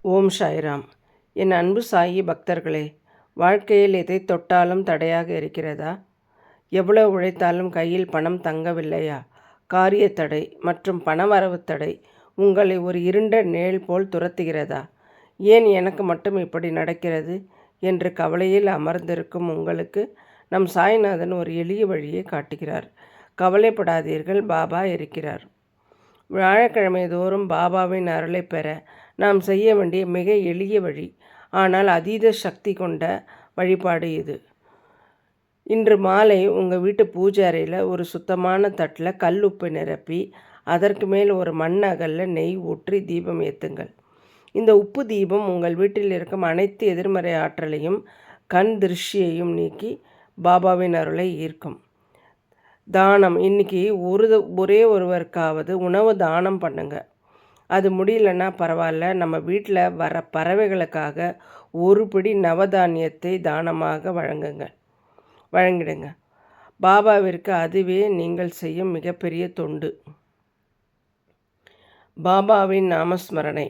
ஓம் சாய்ராம். என் அன்பு சாயி பக்தர்களே, வாழ்க்கையில் எதை தொட்டாலும் தடையாக இருக்கிறதா? எவ்வளவு உழைத்தாலும் கையில் பணம் தங்கவில்லையா? காரிய தடை மற்றும் பணவரவு தடை உங்களை ஒரு இருண்ட நிழல் போல் துரத்துகிறதா? ஏன் எனக்கு மட்டும் இப்படி நடக்கிறது என்று கவலையில் அமர்ந்திருக்கும் உங்களுக்கு நம் சாய்நாதன் ஒரு எளிய வழியை காட்டுகிறார். கவலைப்படாதீர்கள், பாபா இருக்கிறார். வியாழக்கிழமை தோறும் பாபாவின் அருளை பெற நாம் செய்ய வேண்டிய மிக எளிய வழி, ஆனால் அதீத சக்தி கொண்ட வழிபாடு இது. இன்று மாலை உங்கள் வீட்டு பூஜை அறையில் ஒரு சுத்தமான தட்டில் கல் உப்பு நிரப்பி அதற்கு மேல் ஒரு மண் அகலில் நெய் ஊற்றி தீபம் ஏற்றுங்கள். இந்த உப்பு தீபம் உங்கள் வீட்டில் இருக்கும் அனைத்து எதிர்மறை ஆற்றலையும் கண் திருஷ்டியையும் நீக்கி பாபாவின் அருளை ஈர்க்கும். தானம், இன்றைக்கி ஒரே ஒருவருக்காவது உணவு தானம் பண்ணுங்கள். அது முடியலன்னா பரவாயில்ல, நம்ம வீட்டில் வர பறவைகளுக்காக ஒரு பிடி நவதானியத்தை தானமாக வழங்கிடுங்க. பாபாவிற்கு அதுவே நீங்கள் செய்யும் மிகப்பெரிய தொண்டு. பாபாவின் நாமஸ்மரணை.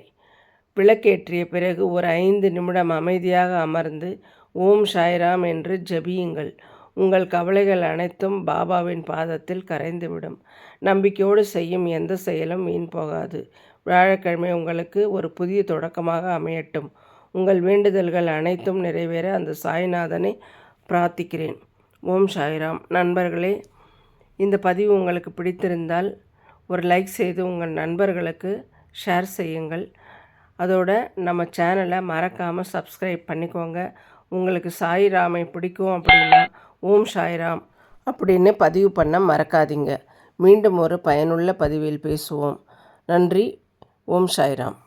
விளக்கேற்றிய பிறகு ஒரு 5 நிமிடம் அமைதியாக அமர்ந்து ஓம் சாய்ராம் என்று ஜபியுங்கள். உங்கள் கவலைகள் அனைத்தும் பாபாவின் பாதத்தில் கரைந்துவிடும். நம்பிக்கையோடு செய்யும் எந்த செயலும் வீண் போகாது. வியாழக்கிழமை உங்களுக்கு ஒரு புதிய தொடக்கமாக அமையட்டும். உங்கள் வேண்டுதல்கள் அனைத்தும் நிறைவேற அந்த சாய்நாதனை பிரார்த்திக்கிறேன். ஓம் சாய்ராம். நண்பர்களே, இந்த பதிவு உங்களுக்கு பிடித்திருந்தால் ஒரு லைக் செய்து உங்கள் நண்பர்களுக்கு ஷேர் செய்யுங்கள். அதோட நம்ம சேனலை மறக்காமல் சப்ஸ்கிரைப் பண்ணிக்கோங்க. உங்களுக்கு சாய்ராமை பிடிக்கும் அப்படின்னா ஓம் சாய்ராம் அப்படின்னு பதிவு பண்ண மறக்காதீங்க. மீண்டும் ஒரு பயனுள்ள பதிவில் பேசுவோம். நன்றி. ஓம் சாய்ராம்.